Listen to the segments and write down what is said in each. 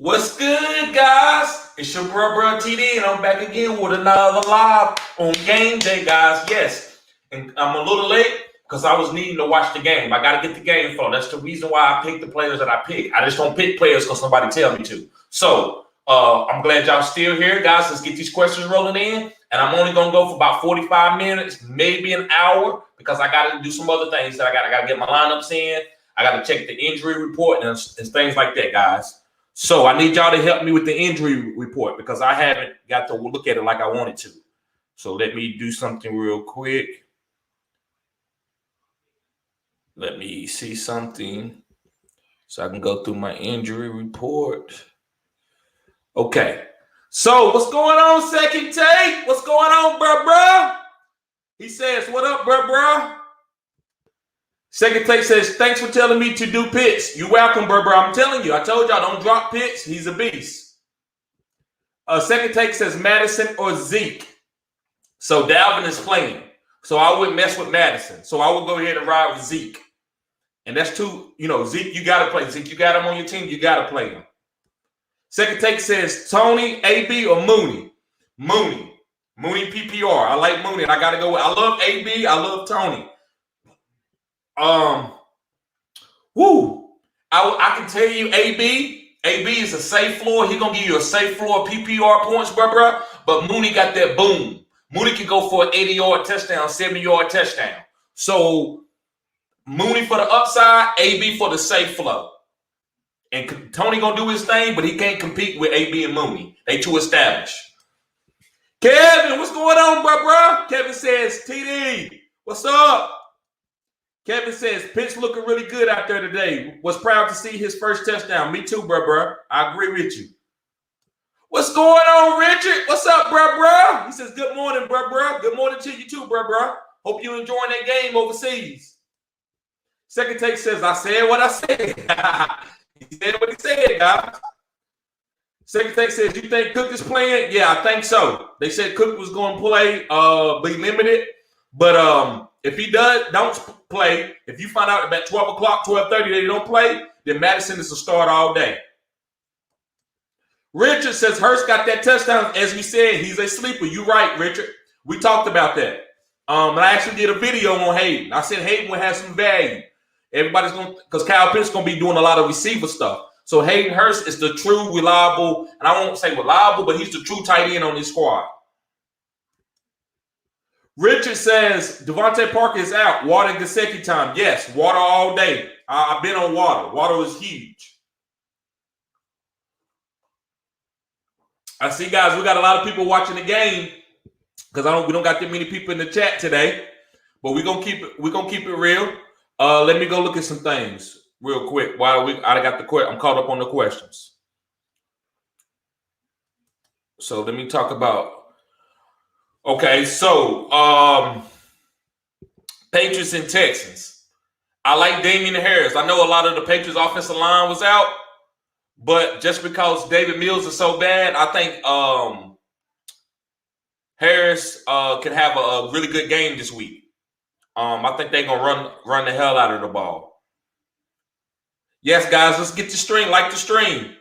What's good, guys? It's your bro TD, and I'm back again with another live on game day, guys. Yes, and I'm a little late because I was needing to watch the game. I got to get the game for. That's the reason why I pick the players that I pick. I just don't pick players because somebody tell me to. So I'm glad y'all still here, guys. Let's get these questions rolling in, and I'm only gonna go for about 45 minutes, maybe an hour, because I got to do some other things that I got to get my lineups in. I got to check the injury report and things like that, guys. So I need y'all to help me with the injury report because I haven't got to look at it like I wanted to. So let me do something real quick. Let me see something so I can go through my injury report. Okay. So what's going on, Second Take? What's going on, bro? He says, what up, bro? Second Take says, thanks for telling me to do picks. You're welcome, bro. I'm telling you. I told y'all, don't drop picks. He's a beast. Second Take says Madison or Zeke. So Dalvin is playing. So I wouldn't mess with Madison. So I would go ahead and ride with Zeke. And that's two, Zeke, you got to play. Zeke, you got him on your team. You got to play him. Second Take says Tony, AB, or Mooney. Mooney PPR. I like Mooney. And I got to go with, I love AB. I love Tony. I can tell you AB is a safe floor. He's going to give you a safe floor PPR points, bro. But Mooney got that boom. Mooney can go for an 80-yard touchdown, 70-yard touchdown. So Mooney for the upside, AB for the safe flow. And Tony going to do his thing, but he can't compete with AB and Mooney. They too established. Kevin, what's going on, bro? Kevin says, TD, what's up? Kevin says, Pitts looking really good out there today. Was proud to see his first touchdown. Me too, bro. I agree with you. What's going on, Richard? What's up, bro? He says, good morning, bro. Good morning to you too, bro. Hope you enjoying that game overseas. Second Take says, I said what I said. He said what he said, guys. Second Take says, you think Cook is playing? Yeah, I think so. They said Cook was going to play, be limited. But if he don't play, if you find out about 12 o'clock, 12:30 that he don't play, then Madison is a start all day. Richard says Hurst got that touchdown. As we said, he's a sleeper. You're right, Richard. We talked about that. And I actually did a video on Hayden. I said Hayden will have some value. Everybody's going to, because Kyle Pitts going to be doing a lot of receiver stuff. So Hayden Hurst is the true reliable, and I won't say reliable, but he's the true tight end on this squad. Richard says Devontae Parker is out. Water and Gesicki time. Yes, water all day. I've been on water. Water is huge. I see, guys, we got a lot of people watching the game because we don't got that many people in the chat today. But we're gonna keep it real. Let me go look at some things real quick while I'm caught up on the questions. So let me talk about. Okay, so Patriots and Texans. I like Damian Harris. I know a lot of the Patriots offensive line was out, but just because David Mills is so bad, I think Harris could have a really good game this week. I think they're gonna run the hell out of the ball. Yes, guys, let's get the stream. Like the stream.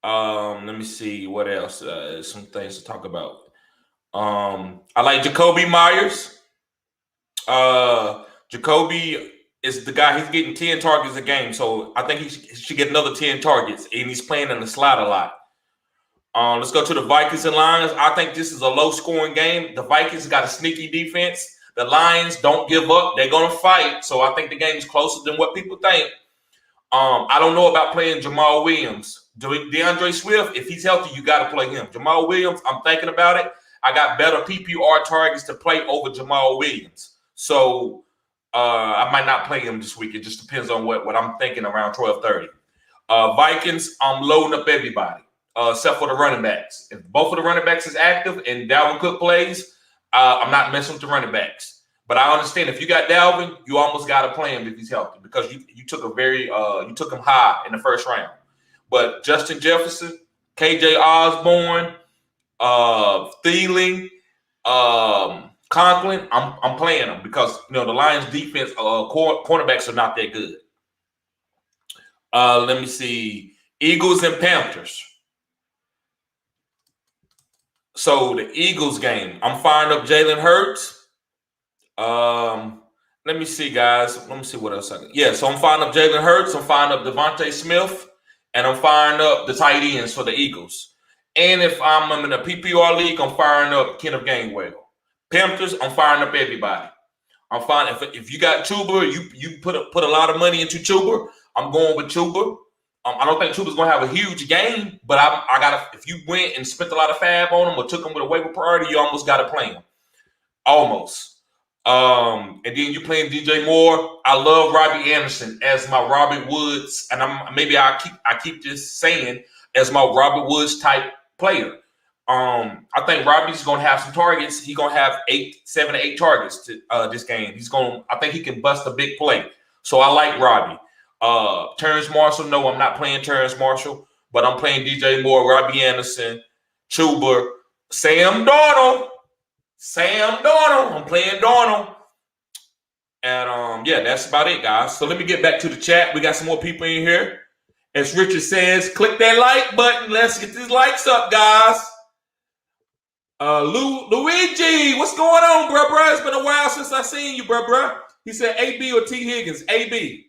Let me see what else. Some things to talk about. I like Jacoby Myers. Jacoby is the guy. He's getting 10 targets a game, so I think he should get another 10 targets, and he's playing in the slot a lot. Let's go to the Vikings and Lions. I think this is a low-scoring game. The Vikings got a sneaky defense. The Lions don't give up. They're going to fight, so I think the game is closer than what people think. I don't know about playing Jamal Williams. DeAndre Swift, if he's healthy, you got to play him. Jamal Williams, I'm thinking about it. I got better PPR targets to play over Jamal Williams. So I might not play him this week. It just depends on what I'm thinking around 12:30. Vikings, I'm loading up everybody except for the running backs. If both of the running backs is active and Dalvin Cook plays, I'm not messing with the running backs. But I understand if you got Dalvin, you almost got to play him if he's healthy because you took you took him high in the first round. But Justin Jefferson, KJ Osborne, Thielen, Conklin, I'm playing them because the Lions defense cornerbacks are not that good. Let me see. Eagles and Panthers. So the Eagles game, I'm firing up Jalen Hurts. Let me see, guys. Let me see what else I can. Yeah, so I'm firing up Jalen Hurts. I'm firing up Devontae Smith. And I'm firing up the tight ends for the Eagles. And if I'm in a PPR league, I'm firing up Kenneth Gainwell. Panthers, I'm firing up everybody. I'm fine. If you got Chuba, you put a lot of money into Chuba. I'm going with Chuba. I don't think Chuba's gonna have a huge game, but I gotta. If you went and spent a lot of fab on him or took him with a waiver priority, you almost gotta play him. Almost. And then you playing DJ Moore. I love Robbie Anderson as my Robert Woods, and I keep just saying as my Robert Woods type player. I think Robbie's gonna have some targets. He's gonna have 7 to 8 targets to this game. I think he can bust a big play. So I like Robbie. Terrence Marshall, no, I'm not playing Terrence Marshall, but I'm playing DJ Moore, Robbie Anderson, Chuba, Sam Darnold. I'm playing Darnold. And yeah, that's about it, guys. So let me get back to the chat. We got some more people in here. As Richard says, click that like button. Let's get these likes up, guys. Luigi, what's going on, bro? It's been a while since I seen you, bro. He said AB or T. Higgins. AB.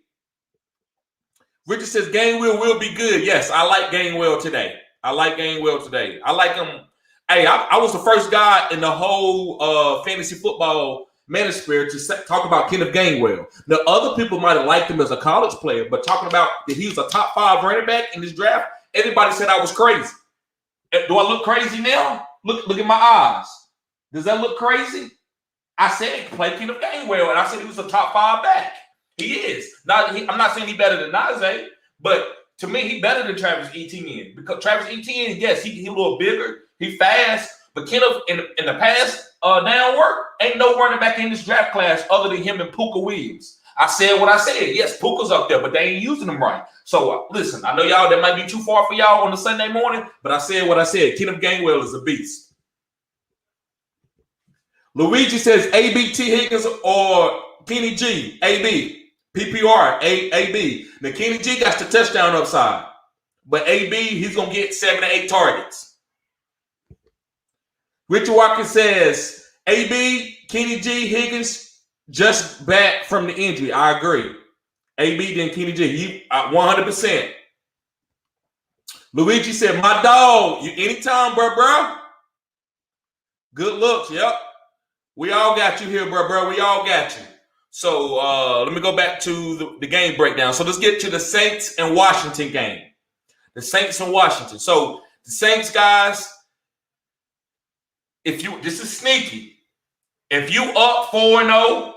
Richard says Gainwell will be good. Yes, I like Gainwell today. I like him. Hey, I was the first guy in the whole fantasy football manosphere to talk about Kenneth Gainwell. Now, other people might have liked him as a college player, but talking about that he was a top 5 running back in this draft, everybody said I was crazy. Do I look crazy now? Look at my eyes. Does that look crazy? I said play Kenneth Gainwell, and I said he was a top 5 back. He is. I'm not saying he's better than Najee, but to me, he's better than Travis Etienne. Because Travis Etienne, yes, he a little bigger, he fast, but Kenneth in the past down work, ain't no running back in this draft class other than him and Puka Williams. I said what I said. Yes, Puka's up there, but they ain't using them right. So listen, I know y'all that might be too far for y'all on a Sunday morning, but I said what I said. Kenneth Gainwell is a beast. Luigi says ABT Higgins or Kenny G. AB. PPR, AB. Now, Kenny G got the touchdown upside. But AB, he's going to get 7 to 8 targets. Richard Watkins says, AB, Kenny G, Higgins, just back from the injury. I agree. AB, then Kenny G. 100%. Luigi said, my dog, you anytime, bro. Good looks, yep. We all got you here, bro. We all got you. So let me go back to the game breakdown. So let's get to the Saints and Washington game. The Saints and Washington. So the Saints, guys, this is sneaky. If you up 4-0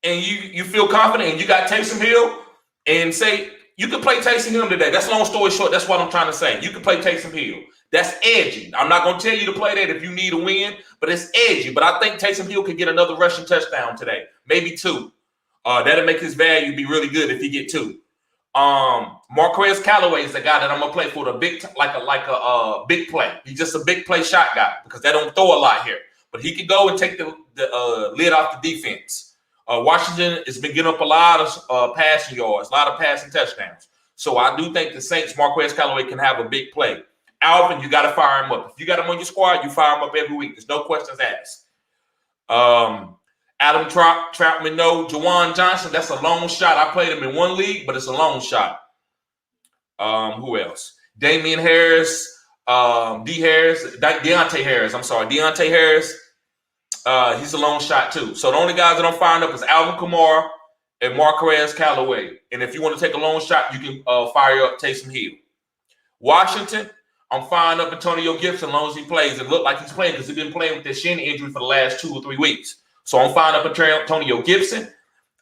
and you feel confident and you got Taysom Hill and say you can play Taysom Hill today. That's long story short. That's what I'm trying to say. You can play Taysom Hill. That's edgy. I'm not going to tell you to play that if you need a win, but it's edgy. But I think Taysom Hill could get another rushing touchdown today, maybe 2. That'll make his value be really good if he get 2. Marquez Callaway is the guy that I'm gonna play for the big, like a big play. He's just a big play shot guy because they don't throw a lot here, but he can go and take the lid off the defense. Washington has been getting up a lot of passing yards, a lot of passing touchdowns. So I do think the Saints, Marquez Callaway can have a big play. Alvin, you got to fire him up. If you got him on your squad, you fire him up every week. There's no questions asked. Adam Troutman, no. Jawan Johnson, that's a long shot. I played him in one league, but it's a long shot. Who else? Damian Harris, Deontay Harris. I'm sorry, Deontay Harris. He's a long shot too. So the only guys that I'm firing up is Alvin Kamara and Marquez Callaway. And if you want to take a long shot, you can fire up Taysom Hill. Washington, I'm firing up Antonio Gibson as long as he plays. It looked like he's playing because he's been playing with this shin injury for the last 2 or 3 weeks. So I'm firing up Antonio Gibson.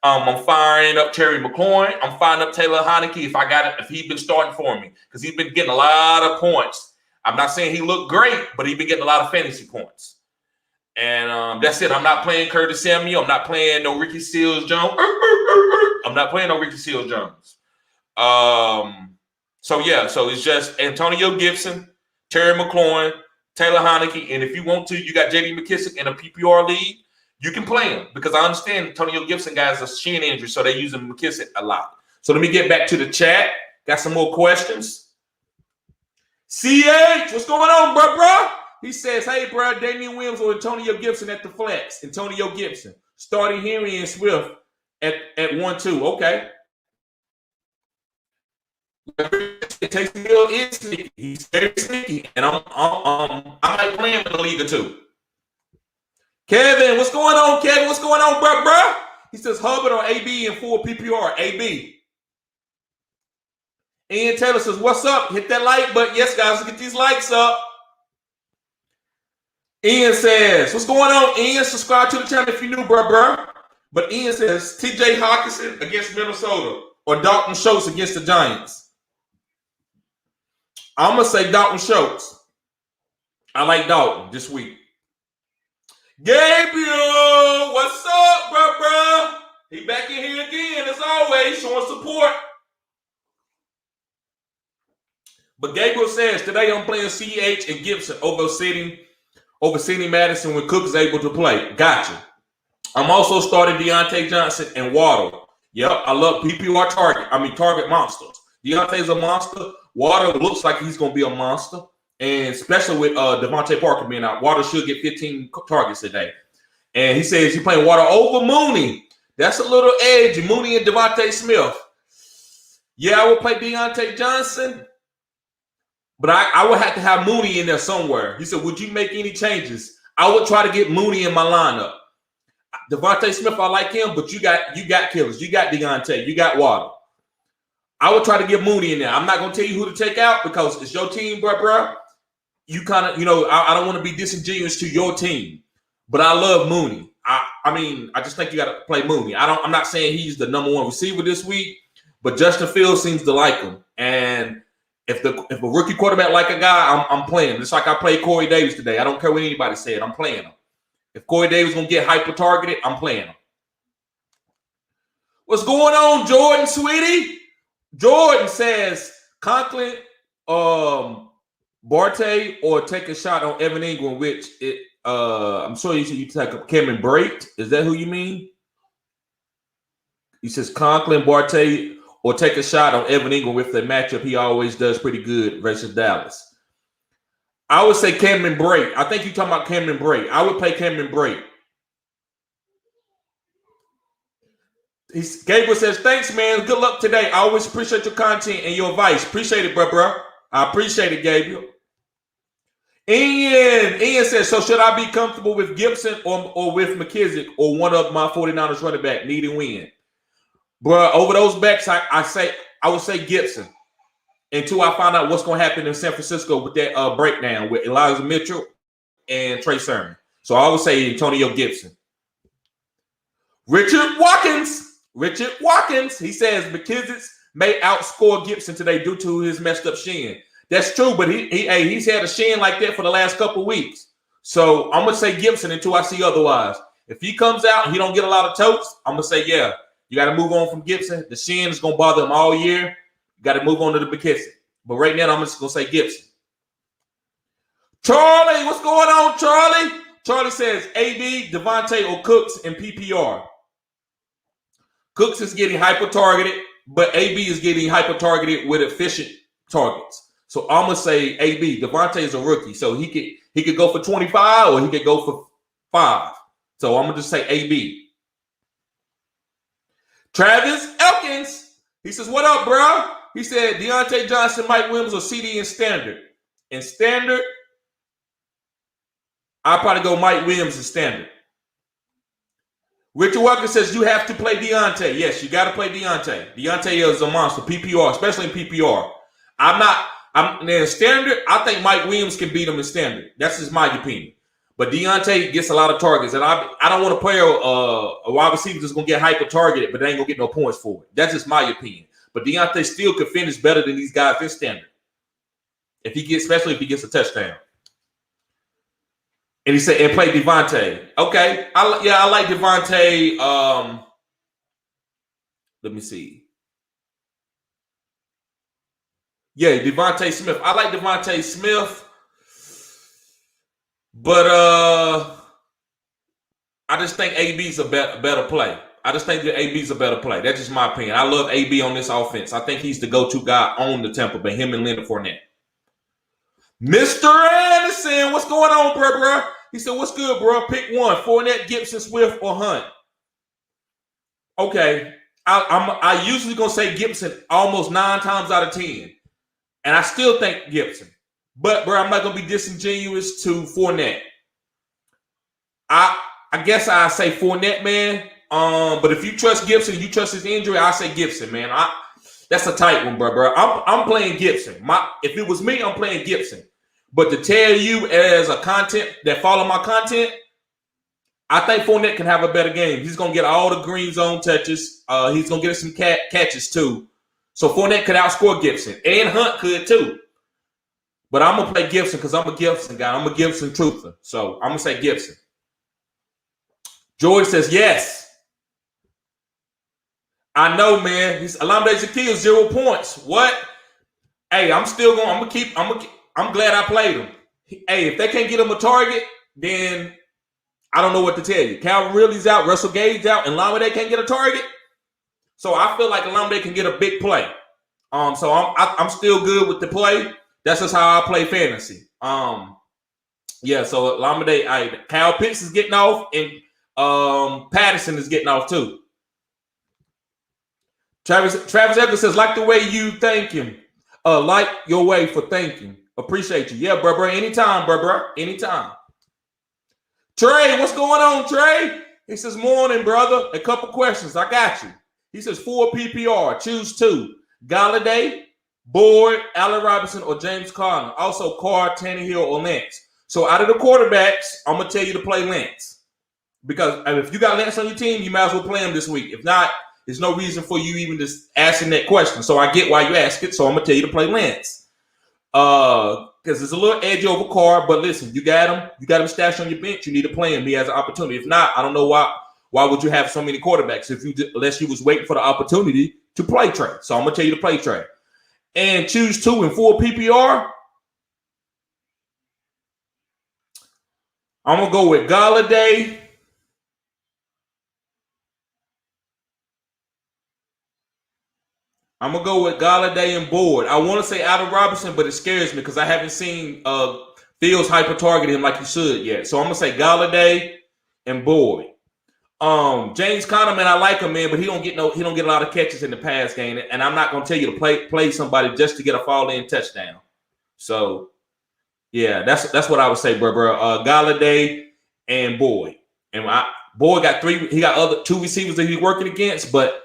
I'm firing up Terry McLaurin. I'm firing up Taylor Heineke if he's been starting for me because he's been getting a lot of points. I'm not saying he looked great, but he's been getting a lot of fantasy points. And that's it. I'm not playing Curtis Samuel. I'm not playing no Ricky Seals-Jones. I'm not playing no Ricky Seals-Jones. So it's just Antonio Gibson, Terry McLaurin, Taylor Heineke, and if you want to, you got J.D. McKissick in a PPR league. You can play him because I understand Antonio Gibson guys a shin injury, so they're using McKissick a lot. So let me get back to the chat Got some more questions? CH, what's going on, bro? He says, hey, bro, Damian Williams or Antonio Gibson at the flex. Antonio Gibson. Starting Henry and Swift at 1-2. Okay. Taysom Hill is sneaky. He's very sneaky. And I might play him in the league or two. Kevin, what's going on, Kevin? What's going on, bro? He says Hubbard or AB in full PPR. AB. Ian Taylor says, what's up? Hit that like button. Yes, guys, let's get these likes up. Ian says, what's going on, Ian? Subscribe to the channel if you're new, bro. But Ian says, TJ Hawkinson against Minnesota or Dalton Schultz against the Giants. I'm going to say Dalton Schultz. I like Dalton this week. Gabriel, what's up, bro? He back in here again, as always, showing support. But Gabriel says, today I'm playing CH and Gibson over Sidney Madison when Cook is able to play. Gotcha. I'm also starting Deontay Johnson and Waddle. Yep, I love PPR target monsters. Deontay's a monster. Waddle looks like he's going to be a monster. And especially with Devontae Parker being out, Waddle should get 15 targets a day. And he says he's playing Waddle over Mooney. That's a little edgy. Mooney and Devontae Smith. Yeah, I would play Deontay Johnson. But I would have to have Mooney in there somewhere. He said, would you make any changes? I would try to get Mooney in my lineup. Devontae Smith, I like him, but you got killers. You got Deontay. You got Waddle. I would try to get Mooney in there. I'm not going to tell you who to take out because it's your team, bro. You kind of, I don't want to be disingenuous to your team. But I love Mooney. I just think you got to play Mooney. I'm not saying he's the number one receiver this week, but Justin Fields seems to like him. And if a rookie quarterback like a guy, I'm playing him. Just like I played Corey Davis today. I don't care what anybody said. I'm playing him. If Corey Davis going to get hyper-targeted, I'm playing him. What's going on, Jordan, sweetie? Jordan says, Conklin, Barte, or take a shot on Evan Ingram, which I'm sure you take up Cameron Brate. Is that who you mean? He says Conklin, Barte, or take a shot on Evan Ingram with the matchup he always does pretty good versus Dallas. I would say Cameron Brate. I think you're talking about Cameron Brate. I would play Cameron Brate. Gabriel says, thanks, man. Good luck today. I always appreciate your content and your advice. Appreciate it, bro. I appreciate it, Gabriel. Ian says, so should I be comfortable with Gibson or with McKissick or one of my 49ers running back needing win? Bro, over those backs, I would say Gibson until I find out what's going to happen in San Francisco with that breakdown with Elijah Mitchell and Trey Sermon. So I would say Antonio Gibson. Richard Watkins, he says McKissick may outscore Gibson today due to his messed up shin. That's true, but he's had a shin like that for the last couple of weeks. So I'm going to say Gibson until I see otherwise. If he comes out and he don't get a lot of totes, I'm going to say, yeah, you got to move on from Gibson. The shin is going to bother him all year. You got to move on to the McKissick. But right now, I'm just going to say Gibson. Charlie, what's going on, Charlie? Charlie says AB, Devontae, or Cooks in PPR. Cooks is getting hyper-targeted, but AB is getting hyper-targeted with efficient targets. So I'm going to say AB. Devontae is a rookie, so he could go for 25 or he could go for 5. So I'm going to just say AB. Travis Elkins, he says, what up, bro? He said Deontay Johnson, Mike Williams, or CD in standard. In standard, I'll probably go Mike Williams in standard. Richard Watkins says you have to play Deontay. Yes, you got to play Deontay. Deontay is a monster, PPR, especially in PPR. I'm in standard. I think Mike Williams can beat him in standard. That's just my opinion. But Deontay gets a lot of targets, and I don't want to play a wide receiver that's going to get hyper-targeted, but they ain't going to get no points for it. That's just my opinion. But Deontay still could finish better than these guys in standard. Especially if he gets a touchdown. And he said, and play Devontae. Okay. I like Devontae. Let me see. Yeah, Devontae Smith. I like Devontae Smith. But I just think AB's a better play. I just think that AB's a better play. That's just my opinion. I love AB on this offense. I think he's the go-to guy on the Tampa Bay, him and Leonard Fournette. Mr. Anderson, what's going on, bro? He said, what's good, bro? Pick one, Fournette, Gibson, Swift, or Hunt. Okay, I usually going to say Gibson almost 9 times out of 10. And I still think Gibson. But, bro, I'm not going to be disingenuous to Fournette. I guess I say Fournette, man. But if you trust Gibson, you trust his injury, I say Gibson, man. That's a tight one, bro. I'm playing Gibson. If it was me, I'm playing Gibson. But to tell you as a content that follow my content, I think Fournette can have a better game. He's going to get all the green zone touches. He's going to get some catches, too. So Fournette could outscore Gibson. And Hunt could, too. But I'm going to play Gibson because I'm a Gibson guy. I'm a Gibson truther. So I'm going to say Gibson. George says, yes. I know, man. He's Alameda Zakir, 0 points. What? Hey, I'm still going. I'm glad I played him. Hey, if they can't get him a target, then I don't know what to tell you. Calvin Ridley's out, Russell Gage out, and Alameda can't get a target. So I feel like Alameda can get a big play. So I'm still good with the play. That's just how I play fantasy. Yeah. So Alameda, Kyle Pitts is getting off, and Patterson is getting off too. Travis Evans says, like the way you thinking. Like your way for thinking. Appreciate you. Yeah, bro. Anytime, bro. Anytime. Trey, what's going on, Trey? He says, morning, brother. A couple questions. I got you. He says, 4 PPR. Choose 2. Galladay, Boyd, Allen Robinson, or James Conner. Also, Carr, Tannehill, or Lance. So out of the quarterbacks, I'm going to tell you to play Lance. Because if you got Lance on your team, you might as well play him this week. If not, there's no reason for you even just asking that question. So I get why you ask it. So I'm going to tell you to play Lance. Because it's a little edge over Carr. But listen, you got him. You got him stashed on your bench. You need to play him. He has an opportunity. If not, I don't know why would you have so many quarterbacks unless you was waiting for the opportunity to play Trey. So I'm going to tell you to play Trey. And choose 2 and 4 PPR. I'm going to go with Galladay. I'm going to go with Galladay and Boyd. I want to say Allen Robinson, but it scares me because I haven't seen Fields hyper-target him like he should yet. So I'm going to say Galladay and Boyd. James Conner, man, I like him, man, but he don't get a lot of catches in the pass game. And I'm not going to tell you to play somebody just to get a fall-in touchdown. So, yeah, that's what I would say, bro. Galladay and Boyd. And Boyd got 3. He got other 2 receivers that he's working against, but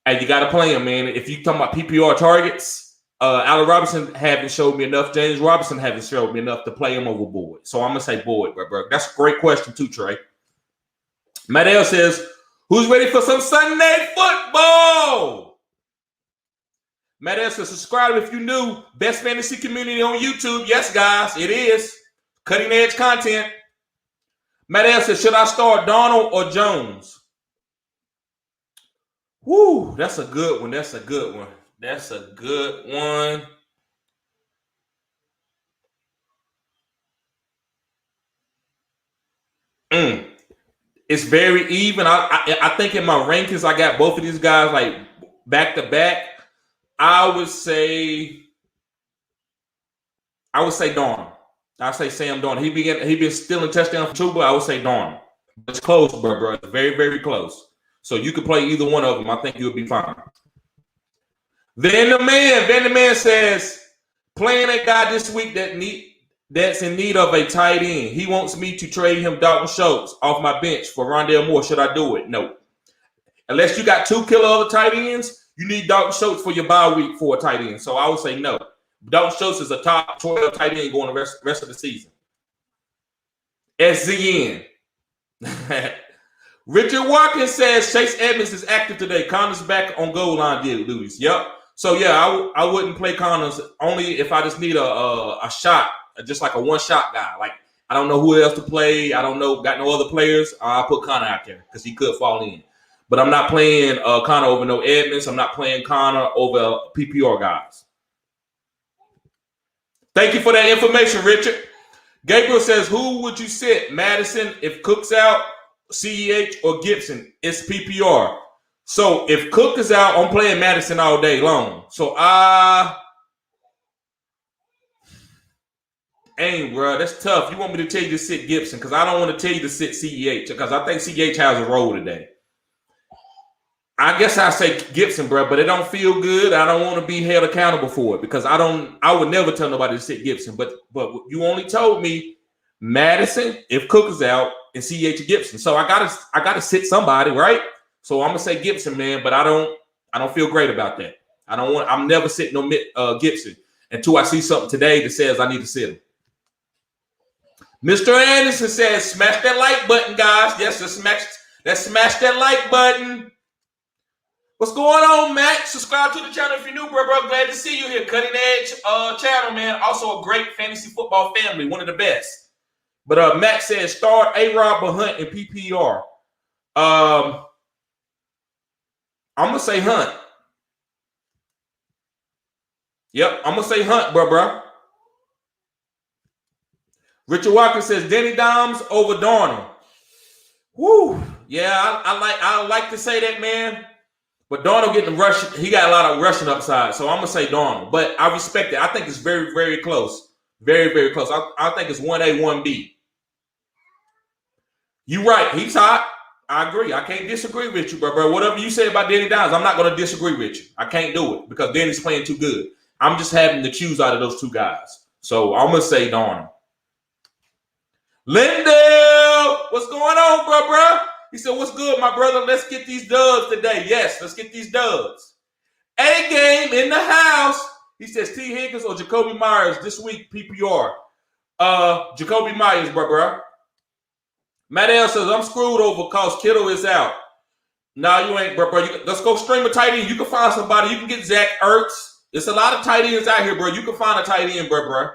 hey, you got to play him, man. If you talking about PPR targets, Allen Robinson haven't showed me enough. James Robinson haven't showed me enough to play him over Boyd. So I'm going to say Boyd, bro. That's a great question too, Trey. Matt L says, who's ready for some Sunday football? Matt L says, subscribe if you're new. Best fantasy community on YouTube. Yes, guys, it is. Cutting edge content. Matt L says, should I start Donald or Jones? Woo, that's a good one. That's a good one. It's very even. I think in my rankings, I got both of these guys like back to back. I would say Darnold. I say Sam Darnold. He been stealing touchdowns from Chuba. I would say Darnold. It's close, bro. It's very, very close. So you could play either one of them. I think you'll be fine. Van the man says, playing a guy this week that's in need of a tight end. He wants me to trade him Dalton Schultz off my bench for Rondale Moore. Should I do it? No. Unless you got 2 killer other tight ends, you need Dalton Schultz for your bye week for a tight end. So I would say no. Dalton Schultz is a top 12 tight end going the rest of the season. SZN. Richard Watkins says Chase Edmonds is active today. Connor's back on goal line duties. Yep. So, yeah, I wouldn't play Connors only if I just need a shot, just like a one-shot guy. Like, I don't know who else to play. I don't know, got no other players. I'll put Connor out there because he could fall in. But I'm not playing Connor over no Edmonds. I'm not playing Connor over PPR guys. Thank you for that information, Richard. Gabriel says, who would you sit? Madison if Cook's out? CEH, or Gibson, it's PPR. So if Cook is out, I'm playing Madison all day long. So bro, that's tough. You want me to tell you to sit Gibson because I don't want to tell you to sit CEH because I think CEH has a role today. I guess I say Gibson, bro, but it don't feel good. I don't want to be held accountable for it because I would never tell nobody to sit Gibson. But you only told me Madison if Cook is out and CEH Gibson. So I gotta sit somebody, right? So I'm gonna say Gibson, man, but I don't feel great about that. I'm never sitting no Gibson until I see something today that says I need to sit him. Mr. Anderson says, smash that like button, guys. Yes, let's smash that like button. What's going on, Matt? Subscribe to the channel if you're new, bro. Glad to see you here. Cutting Edge channel, man. Also a great fantasy football family. One of the best. But Matt says, start A-Rob or Hunt in PPR. I'm going to say Hunt. Yep, I'm going to say Hunt, bro. Richard Watkins says, Danny Dimes over Darnold. Woo. Yeah, I like to say that, man. But Darnold getting rush, he got a lot of rushing upside. So I'm going to say Darnold. But I respect it. I think it's very, very close. Very, very close. I think it's 1A, 1B. You're right. He's hot. I agree. I can't disagree with you, bro. Whatever you say about Danny Dimes, I'm not going to disagree with you. I can't do it because Danny's playing too good. I'm just having to choose out of those two guys. So I'm going to say Darnold. Lindell, what's going on, bro? He said, what's good, my brother? Let's get these dubs today. Yes, let's get these dubs. A-game in the house. He says, T. Higgins or Jacoby Myers this week, PPR. Jacoby Myers, bro. Matt L says, I'm screwed over because Kittle is out. Nah, you ain't, bro. Let's go stream a tight end. You can find somebody. You can get Zach Ertz. There's a lot of tight ends out here, bro. You can find a tight end, bro.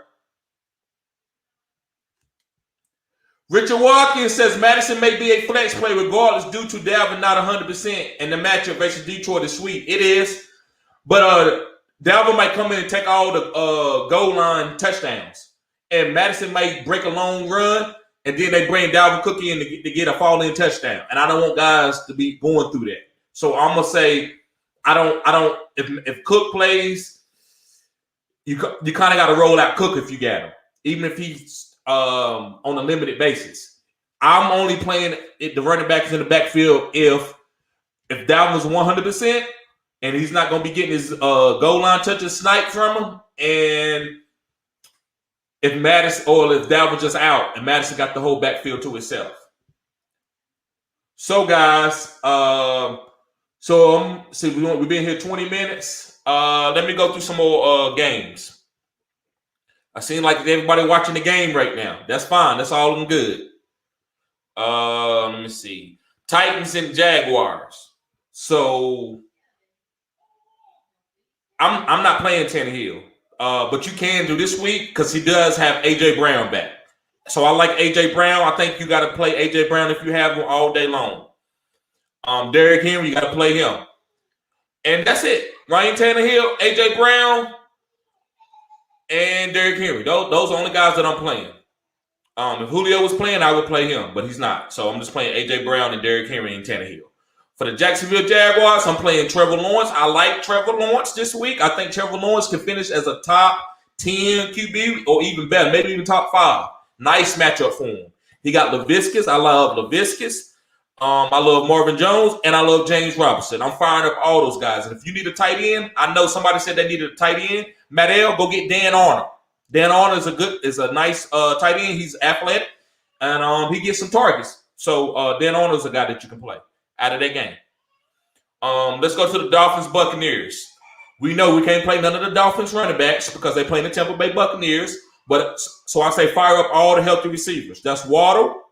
Richard Watkins says Madison may be a flex play regardless due to Dalvin not 100% and the matchup versus Detroit is sweet. It is. But Dalvin might come in and take all the goal line touchdowns. And Madison might break a long run and then they bring Dalvin Cook in to get a fall-in touchdown. And I don't want guys to be going through that. So I'm going to say if Cook plays, you kind of got to roll out Cook if you got him. Even if he's on a limited basis. I'm only playing the running backs in the backfield if Dalvin's 100% and he's not going to be getting his goal line touches sniped from him, and if Dalvin's just out and Madison got the whole backfield to itself. So guys, we've been here 20 minutes. Let me go through some more games. I seem like everybody watching the game right now. That's fine. That's all I'm good. Let me see. Titans and Jaguars. So I'm not playing Tannehill. But you can do this week because he does have A.J. Brown back. So I like A.J. Brown. I think you got to play A.J. Brown if you have him all day long. Derrick Henry, you got to play him. And that's it. Ryan Tannehill, A.J. Brown, and Derrick Henry. Those are the only guys that I'm playing. If Julio was playing, I would play him, but he's not. So I'm just playing A.J. Brown and Derrick Henry and Tannehill. For the Jacksonville Jaguars, I'm playing Trevor Lawrence. I like Trevor Lawrence this week. I think Trevor Lawrence can finish as a top 10 QB or even better, maybe even top 5. Nice matchup for him. He got Laviscus. I love Laviscus. I love Marvin Jones, and I love James Robinson. I'm firing up all those guys. And if you need a tight end, I know somebody said they needed a tight end. Matt L, go get Dan Arnold. Dan Arnold is a nice tight end. He's athletic, and he gets some targets. So Dan Arnold is a guy that you can play out of that game. Let's go to the Dolphins Buccaneers. We know we can't play none of the Dolphins running backs because they play the Tampa Bay Buccaneers. But so I say fire up all the healthy receivers. That's Waddle,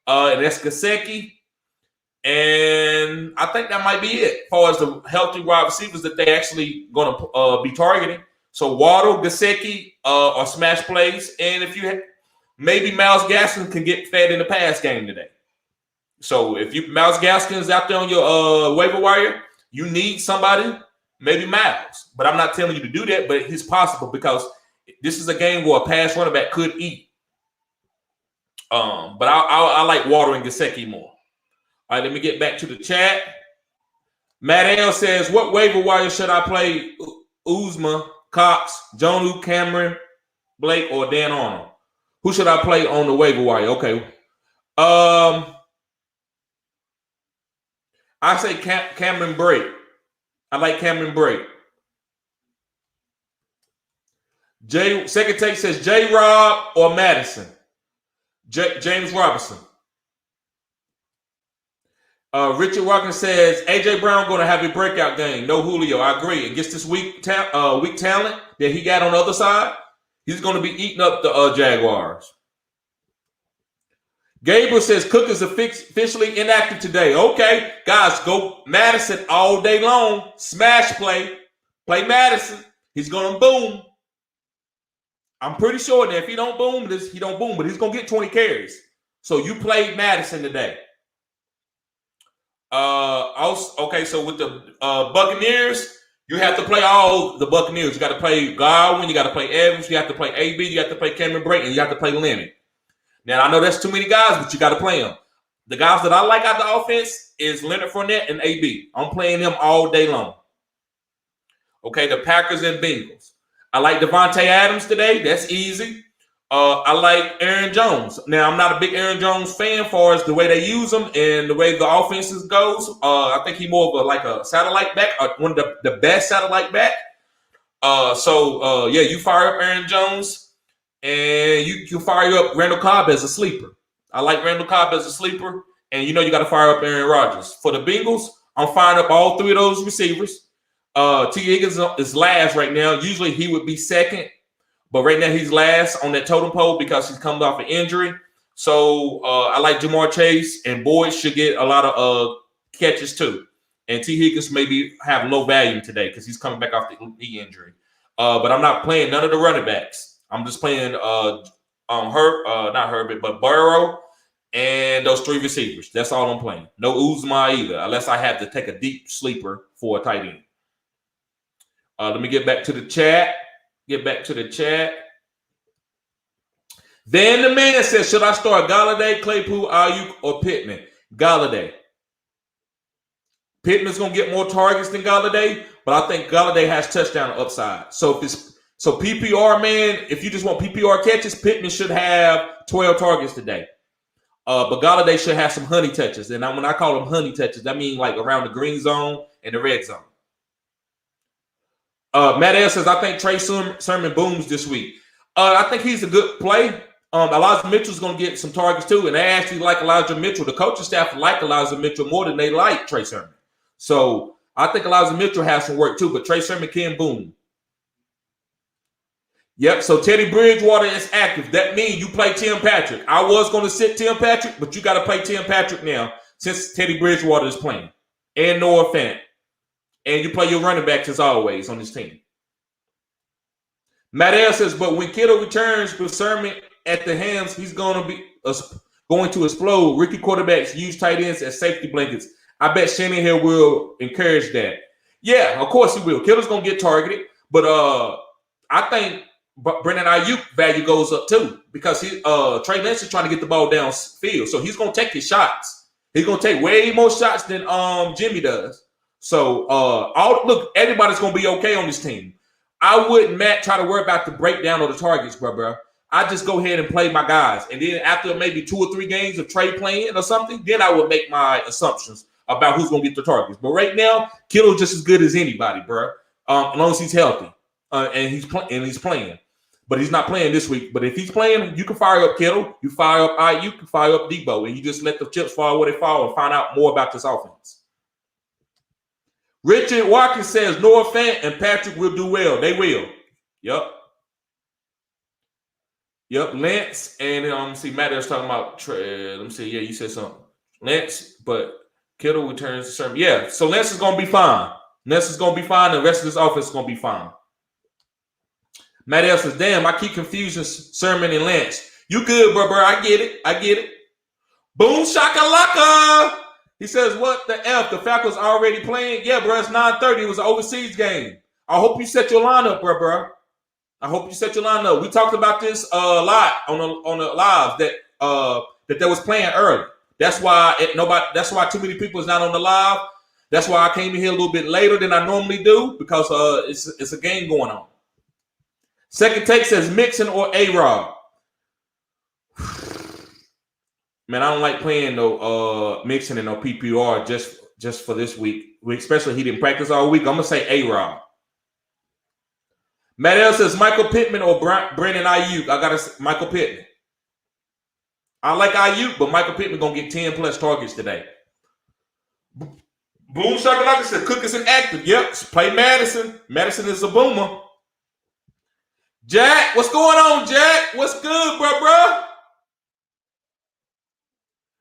and that's Gesicki. And I think that might be it as far as the healthy wide receivers that they actually going to be targeting. So Waddle, Gesicki are smash plays. And if you maybe Myles Gaskin can get fed in the pass game today. So if Myles Gaskin is out there on your waiver wire, you need somebody, maybe Myles. But I'm not telling you to do that, but it's possible because this is a game where a pass running back could eat. But I like Waddle and Gesicki more. All right, let me get back to the chat. Matt L says, what waiver wire should I play? Uzma, Cox, Jonu, Cameron, Blake, or Dan Arnold? Who should I play on the waiver wire? Okay. I say Cameron Brake. I like Cameron Brake. Second take says J-Rob or Madison. James Robinson. Richard Watkins says A.J. Brown going to have a breakout game. No Julio. I agree. Against this weak talent that he got on the other side, he's going to be eating up the Jaguars. Gabriel says Cook is officially inactive today. Okay, guys, go Madison all day long. Smash play. Play Madison. He's going to boom. I'm pretty sure that if he don't boom, he don't boom, but he's going to get 20 carries. So you played Madison today. Okay, so with the Buccaneers, you have to play all the Buccaneers. You got to play Godwin, you got to play Evans, you have to play AB, you got to play Cameron Brake, and you have to play Leonard. Now, I know that's too many guys, but you got to play them. The guys that I like out the offense is Leonard Fournette and AB. I'm playing them all day long. Okay, the Packers and Bengals. I like Devontae Adams today. That's easy. I like Aaron Jones. Now, I'm not a big Aaron Jones fan for as the way they use him and the way the offenses goes. I think he's more of a satellite back, one of the best satellite back. You fire up Aaron Jones and you fire up Randall Cobb as a sleeper. I like Randall Cobb as a sleeper, and you got to fire up Aaron Rodgers. For the Bengals, I'm firing up all three of those receivers. T. Higgins is last right now. Usually he would be second. But right now he's last on that totem pole because he's coming off an injury. So I like Jamar Chase, and Boyd should get a lot of catches too. And T. Higgins maybe have low value today because he's coming back off the knee injury. But I'm not playing none of the running backs. I'm just playing not Herbert, but Burrow and those three receivers. That's all I'm playing. No Uzma either, unless I have to take a deep sleeper for a tight end. Let me get back to the chat. Then the man says, should I start Galladay, Claypool, Ayuk, or Pittman? Galladay. Pittman's going to get more targets than Galladay, but I think Galladay has touchdown upside. So PPR, man, if you just want PPR catches, Pittman should have 12 targets today. But Galladay should have some honey touches. And when I call them honey touches, I mean like around the green zone and the red zone. Matt L says, I think Trey Sermon booms this week. I think he's a good play. Elijah Mitchell's going to get some targets too, and they actually like Elijah Mitchell. The coaching staff like Elijah Mitchell more than they like Trey Sermon. So I think Elijah Mitchell has some work too, but Trey Sermon can boom. Yep, so Teddy Bridgewater is active. That means you play Tim Patrick. I was going to sit Tim Patrick, but you got to play Tim Patrick now since Teddy Bridgewater is playing. And Noah Fant. And you play your running backs as always on this team. Matt L says, but when Kittle returns with Sermon at the hands, he's going to explode. Rookie quarterbacks use tight ends as safety blankets. I bet Shanahan will encourage that. Yeah, of course he will. Kittle's going to get targeted. But I think Brandon Ayuk value goes up too because Trey Lance is trying to get the ball downfield. So he's going to take his shots. He's going to take way more shots than Jimmy does. So, look, everybody's going to be okay on this team. I wouldn't, Matt, try to worry about the breakdown of the targets, bro. I just go ahead and play my guys. And then after maybe 2 or 3 games of Trey playing or something, then I would make my assumptions about who's going to get the targets. But right now, Kittle just as good as anybody, bro, as long as he's healthy and he's playing. But he's not playing this week. But if he's playing, you can fire up Kittle. You fire up Ayuk. You can fire up Debo. And you just let the chips fall where they fall and find out more about this offense. Richard Watkins says Noah Fant and Patrick will do well. They will. Yep. Lance and see Matt is talking about. Let me see. Yeah, you said something. Lance, but Kittle returns to Sermon. Yeah, so Lance is going to be fine. The rest of this offense is going to be fine. Matt L says, damn, I keep confusing Sermon and Lance. You good, bro. I get it. Boom shakalaka. He says, what the F? The Falcons already playing? Yeah, bro, it's 9:30. It was an overseas game. I hope you set your lineup, bro. I hope you set your lineup. We talked about this a lot on the live that they was playing early. That's why That's why too many people is not on the live. That's why I came in here a little bit later than I normally do because it's a game going on. Second take says Mixon or A-Rod. Man, I don't like playing no Mixon and no PPR just for this week. Especially he didn't practice all week. I'm gonna say A-Rod. Matt L says Michael Pittman or Brandon Ayuk. I gotta say Michael Pittman. I like Ayuk, but Michael Pittman gonna get 10 plus targets today. Boom Shakalaka said Cook is inactive. Yep, play Madison. Madison is a boomer. Jack, what's going on, Jack? What's good, bro?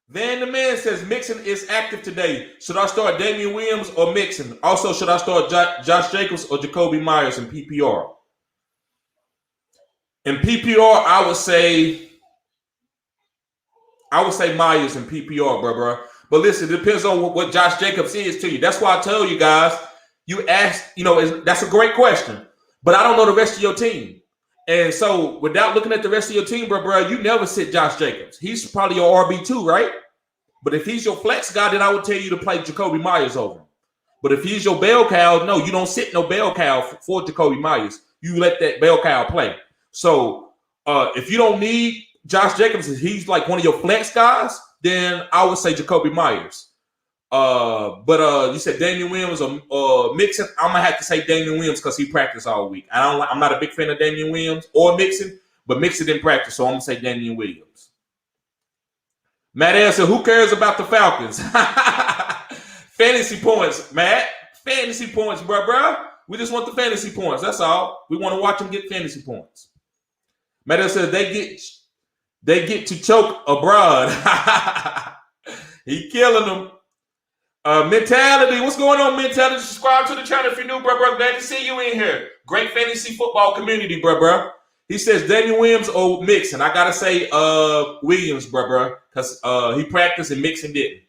Van the Man says Mixon is active today. Should I start Damian Williams or Mixon? Also, should I start Josh Jacobs or Jacoby Myers in PPR? In PPR, I would say Myers in PPR, bro. But listen, it depends on what Josh Jacobs is to you. That's why I tell you guys, you ask, that's a great question. But I don't know the rest of your team. And so without looking at the rest of your team, bro, you never sit Josh Jacobs. He's probably your RB2, right? But if he's your flex guy, then I would tell you to play Jacoby Myers over him. But if he's your bell cow, no, you don't sit no bell cow for Jacoby Myers. You let that bell cow play. So if you don't need Josh Jacobs, if he's like one of your flex guys, then I would say Jacoby Myers. But you said Damian Williams or Mixon. I'm gonna have to say Damian Williams because he practiced all week. I'm not a big fan of Damian Williams or Mixon, but Mixon didn't practice, so I'm gonna say Damian Williams. Matt L said, "Who cares about the Falcons?" Fantasy points, Matt. Fantasy points, bro. We just want the fantasy points. That's all. We want to watch them get fantasy points. Matt L said they get to choke abroad. He killing them. Mentality. What's going on, Mentality? Subscribe to the channel if you're new, bro. Glad to see you in here. Great fantasy football community, bro. He says Daniel Williams or Mixon. I gotta say Williams, bro, because he practiced and Mixon didn't.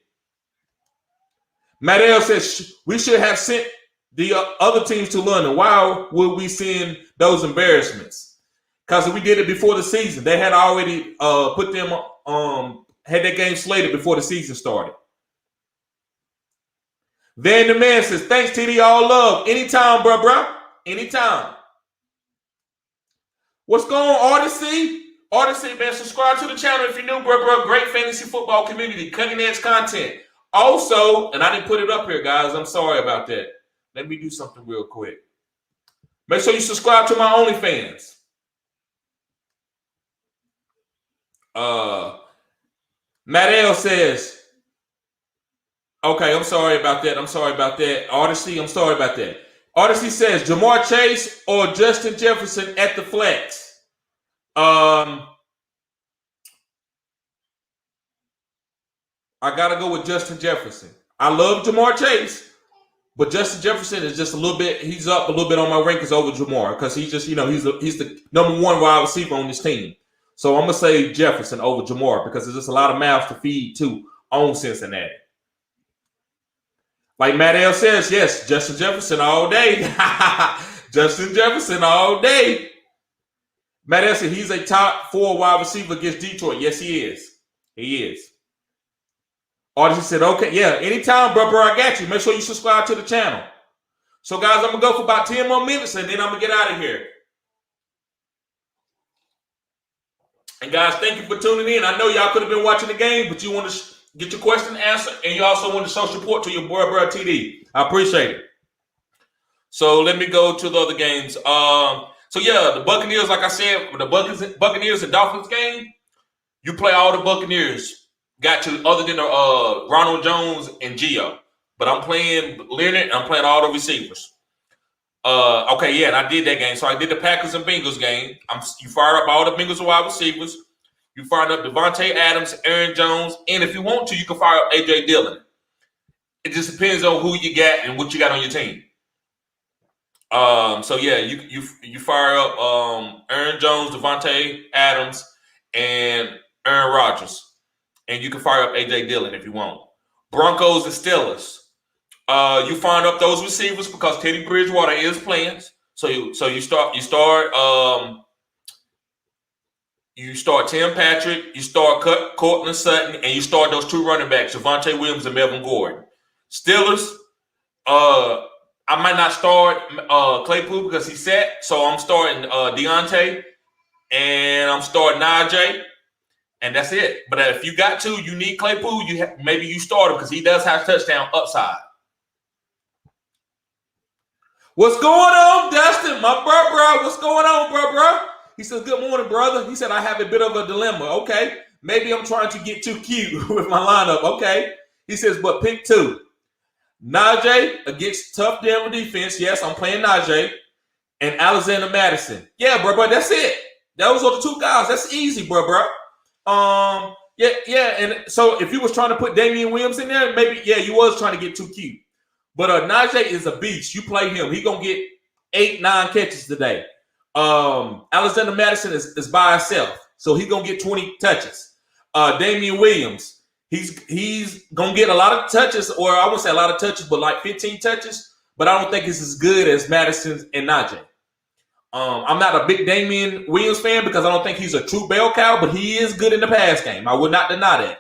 Matt L says we should have sent the other teams to London. Why would we send those embarrassments? Because we did it before the season. They had already put them had that game slated before the season started. Van the Man says, thanks, TD, all love. Anytime, bro. Anytime. What's going on, Artsy? Artsy, man, subscribe to the channel if you're new, bro. Great fantasy football community, cutting edge content. Also, and I didn't put it up here, guys. I'm sorry about that. Let me do something real quick. Make sure you subscribe to my OnlyFans. Matt L says, okay, I'm sorry about that. Artsy, I'm sorry about that. Artsy says, Jamar Chase or Justin Jefferson at the flex? I got to go with Justin Jefferson. I love Jamar Chase, but Justin Jefferson is just a little bit, he's up a little bit on my rankings over Jamar because he's just, he's the number one wide receiver on this team. So I'm going to say Jefferson over Jamar because there's just a lot of mouths to feed too on Cincinnati. Like Matt L says, yes, Justin Jefferson all day. Justin Jefferson all day. Matt L said he's a top 4 wide receiver against Detroit. Yes, he is. He is. Artist said, okay, yeah, anytime, bro, I got you. Make sure you subscribe to the channel. So, guys, I'm going to go for about 10 more minutes, and then I'm going to get out of here. And, guys, thank you for tuning in. I know y'all could have been watching the game, but you want to get your question answered, and you also want to show support to your boy, TD. I appreciate it. So let me go to the other games. The Buccaneers, like I said, the Buccaneers and Dolphins game, you play all the Buccaneers. Got to, other than Ronald Jones and Gio. But I'm playing Leonard, and I'm playing all the receivers. And I did that game. So I did the Packers and Bengals game. You fired up all the Bengals and wide receivers. You fired up Devontae Adams, Aaron Jones, and if you want to, you can fire up A.J. Dillon. It just depends on who you got and what you got on your team. You fire up Aaron Jones, Devontae Adams, and Aaron Rodgers. And you can fire up A.J. Dillon if you want. Broncos and Steelers. You fire up those receivers because Teddy Bridgewater is playing. So you start You start Tim Patrick, you start Cortland Sutton, and you start those two running backs, Javonte Williams and Melvin Gordon. Steelers, I might not start Claypool because he's set, so I'm starting Deontay, and I'm starting Najee, and that's it. But if you got to, you need Claypool, maybe you start him because he does have touchdown upside. What's going on, Dustin? My bro? What's going on, bro? He says, good morning, brother. He said, I have a bit of a dilemma. Okay. Maybe I'm trying to get too cute with my lineup. Okay. He says, but pick two. Najee against tough Denver defense. Yes, I'm playing Najee. And Alexander Madison. Yeah, bro. That's it. Those are the two guys. That's easy, bro. Yeah. And so if you was trying to put Damian Williams in there, maybe, yeah, you was trying to get too cute. But Najee is a beast. You play him. He going to get 8-9 catches today. Alexander Madison is by himself. So he's going to get 20 touches. Damian Williams, he's going to get a lot of touches, or I wouldn't say a lot of touches, but like 15 touches. But I don't think it's as good as Madison and Najee. I'm not a big Damian Williams fan because I don't think he's a true bell cow, but he is good in the pass game. I would not deny that.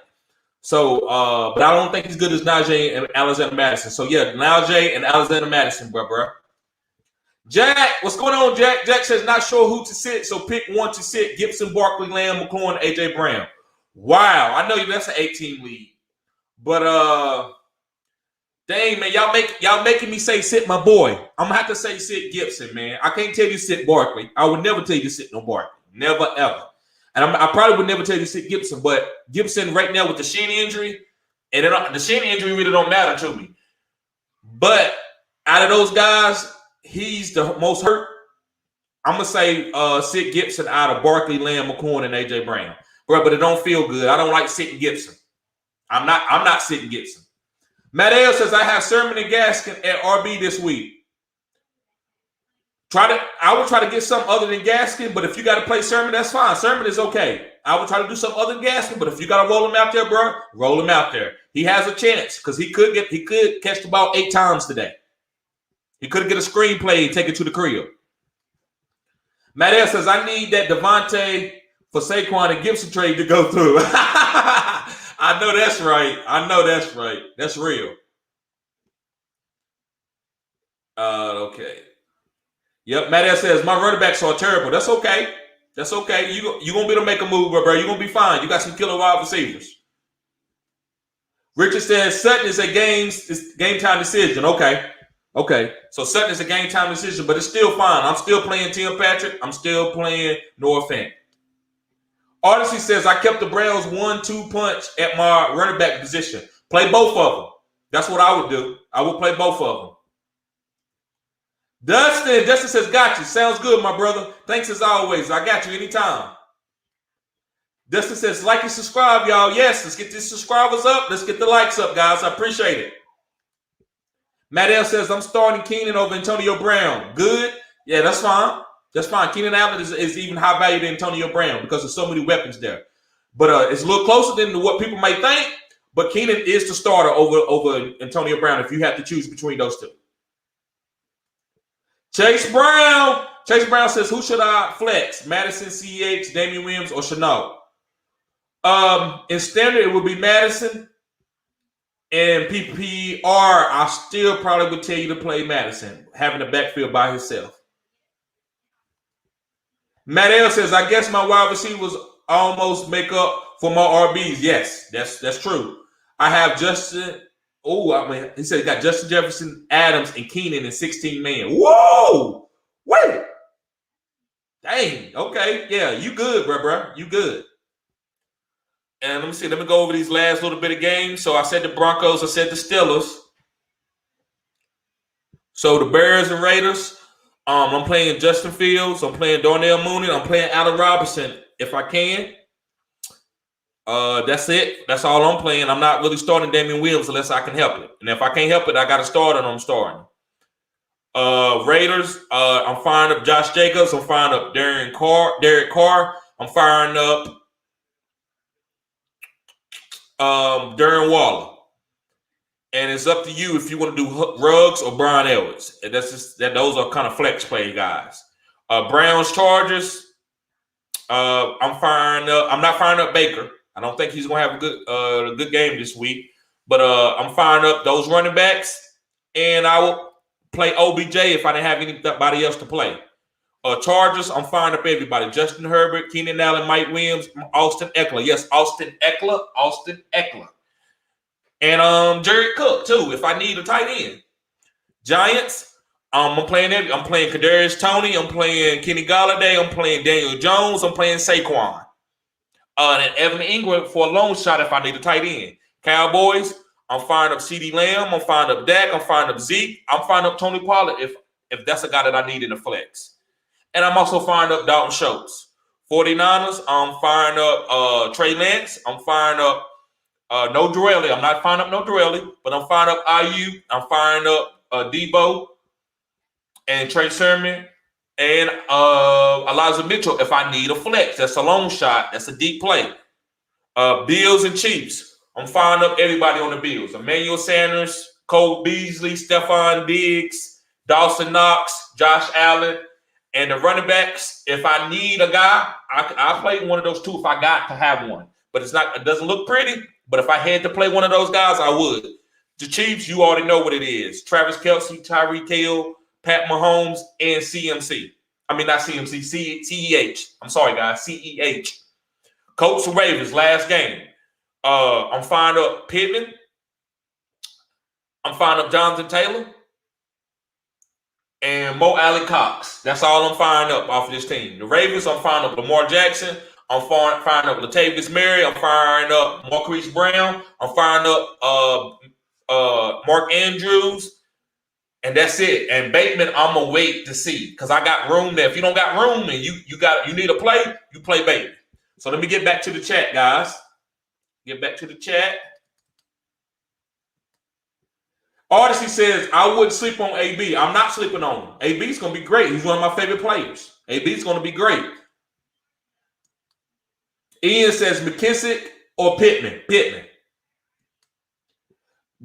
So, but I don't think he's good as Najee and Alexander Madison. So, yeah, Najee and Alexander Madison, bro. Jack, what's going on, Jack? Jack says, not sure who to sit, so pick one to sit. Gibson, Barkley, Lamb, McLaurin, A.J. Brown. Wow, I know that's an 8-team league. But, dang, man, y'all making me say sit my boy. I'm going to have to say sit Gibson, man. I can't tell you sit Barkley. I would never tell you to sit no Barkley. Never, ever. And I probably would never tell you to sit Gibson, but Gibson right now with the shin injury, and the shin injury really don't matter to me. But out of those guys, he's the most hurt. I'm going to say sit Gibson out of Barkley, Lamb, McLaurin, and A.J. Brown. Bro, but it don't feel good. I don't like sitting Gibson. I'm not sitting Gibson. Matt L says, I have Sermon and Gaskin at RB this week. I would try to get something other than Gaskin, but if you got to play Sermon, that's fine. Sermon is okay. I would try to do something other than Gaskin, but if you got to roll him out there, bro, roll him out there. He has a chance because he could catch the ball 8 times today. He could get a screenplay and take it to the crib. Matt L says, I need that Devontae for Saquon and Gibson trade to go through. I know that's right. That's real. Okay. Yep, Matt S says, my running backs are terrible. That's okay. You're going to be able to make a move, bro. You're going to be fine. You got some killer wide receivers. Richard says, Sutton is a game time decision. Okay. So Sutton is a game time decision, but it's still fine. I'm still playing Tim Patrick. I'm still playing Noah Fant. Artsy says, I kept the Browns 1-2 punch at my running back position. Play both of them. That's what I would do. I would play both of them. Dustin says, got you. Sounds good, my brother. Thanks as always. I got you anytime. Dustin says, like and subscribe, y'all. Yes, let's get these subscribers up. Let's get the likes up, guys. I appreciate it. Matt L says, I'm starting Keenan over Antonio Brown. Good. Yeah, that's fine. Keenan Allen is even high value than Antonio Brown because there's so many weapons there. But it's a little closer than what people might think. But Keenan is the starter over Antonio Brown if you have to choose between those two. Chase Brown says, who should I flex? Madison, CH, Damian Williams, or Chenault? In standard, it would be Madison. And PPR, I still probably would tell you to play Madison, having the backfield by himself. Matt L says, I guess my wide receivers almost make up for my RBs. Yes, that's true. I have Justin. He said he got Justin Jefferson, Adams, and Keenan in 16-man. Whoa! Wait. Dang. Okay. Yeah, you good, bro. You good. And let me see. Let me go over these last little bit of games. So I said the Broncos. I said the Steelers. So the Bears and Raiders. I'm playing Justin Fields. I'm playing Darnell Mooney. I'm playing Allen Robinson if I can. That's it. That's all I'm playing. I'm not really starting Damian Williams unless I can help it. And if I can't help it, I got to start and I'm starting. Raiders, I'm firing up Josh Jacobs. I'm firing up Derek Carr. I'm firing up Darren Waller. And it's up to you if you want to do Ruggs or Brian Edwards. And those are kind of flex play guys. Browns, Chargers. I'm firing up. I'm not firing up Baker. I don't think he's gonna have a good game this week. But I'm firing up those running backs, and I will play OBJ if I didn't have anybody else to play. Chargers, I'm firing up everybody. Justin Herbert, Keenan Allen, Mike Williams, Austin Eckler. Yes, Austin Eckler. And Jared Cook, too, if I need a tight end. Giants, I'm playing Kadarius Toney. I'm playing Kenny Golladay. I'm playing Daniel Jones. I'm playing Saquon. And Evan Ingram for a long shot if I need a tight end. Cowboys, I'm firing up CeeDee Lamb. I'm firing up Dak. I'm firing up Zeke. I'm firing up Tony Pollard if that's a guy that I need in the flex. And I'm also firing up Dalton Schultz. 49ers, I'm firing up Trey Lance. I'm firing up no Dorelli. I'm not firing up no Dorelli, but I'm firing up IU. I'm firing up Debo and Trey Sermon and Elijah Mitchell if I need a flex. That's a long shot. That's a deep play. Bills and Chiefs. I'm firing up everybody on the Bills. Emmanuel Sanders, Cole Beasley, Stephon Diggs, Dawson Knox, Josh Allen. And the running backs, if I need a guy, I'll play one of those two if I got to have one. But it doesn't look pretty. But if I had to play one of those guys, I would. The Chiefs, you already know what it is. Travis Kelce, Tyreek Hill, Pat Mahomes, and CMC. I mean, not CMC, CEH. I'm sorry, guys, CEH. Colts and Ravens, last game. I'm firing up Pittman. I'm firing up Jonathan Taylor. And Mo Alley Cox. That's all I'm firing up off of this team. The Ravens, I'm firing up Lamar Jackson. I'm firing up Latavius Murray. I'm firing up Marquise Brown. I'm firing up Mark Andrews. And that's it. And Bateman, I'm going to wait to see. Because I got room there. If you don't got room and you need a play, you play Bateman. So let me get back to the chat, guys. Get back to the chat. Artsy says, I wouldn't sleep on AB. I'm not sleeping on him. AB's going to be great. He's one of my favorite players. AB's going to be great. Ian says, McKissick or Pittman? Pittman.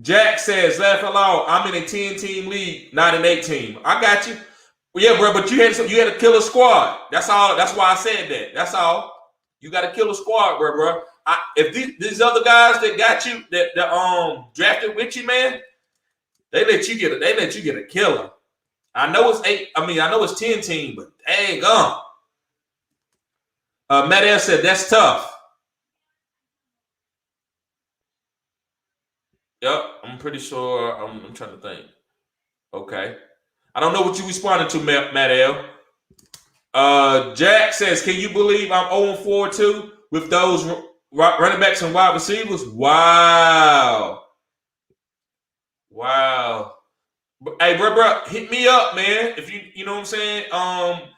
Jack says, laugh aloud, I'm in a 10-team league, not an 8-team. I got you. Well, yeah, bro, but you had a killer squad. That's all. That's why I said that. That's all. You got a killer squad, bro. If these other guys that got you, that drafted with you, man, They let you get a killer. I know it's 8. I know it's 10-team, but dang gum. Matt L said that's tough. Yep, I'm pretty sure. I'm trying to think. Okay, I don't know what you responded to, Matt L. Jack says, "Can you believe I'm 0-4 too with those running backs and wide receivers?" Wow. Hey, bro, hit me up, man. If you know what I'm saying.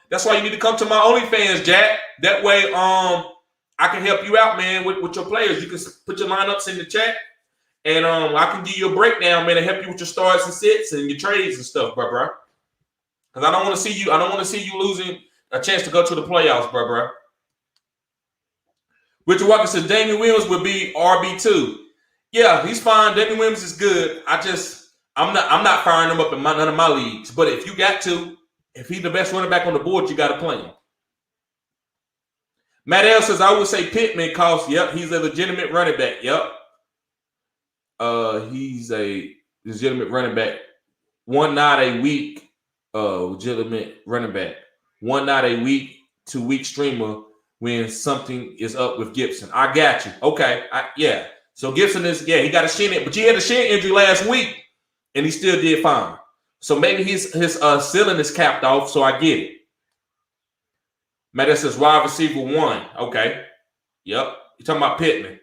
That's why you need to come to my OnlyFans, Jack. That way, I can help you out, man, with your players. You can put your lineups in the chat, and I can give you a breakdown, man, and help you with your starts and sits and your trades and stuff, bro. Because I don't want to see you. I don't want to see you losing a chance to go to the playoffs, bro. Richard Watkins says Damian Williams would be RB2. Yeah, he's fine. Damian Williams is good. I'm not firing him up in none of my leagues. But if you got to, if he's the best running back on the board, you got to play him. Matt L says, I would say Pittman because, yep, he's a legitimate running back. Yep. He's a legitimate running back. One night a week, legitimate running back. One night a week, 2-week streamer when something is up with Gibson. I got you. Okay. Yeah. So Gibson he got a shin injury, but he had a shin injury last week. And he still did fine. So maybe his ceiling is capped off, so I get it. Matt says wide receiver 1. Okay. Yep. You're talking about Pittman.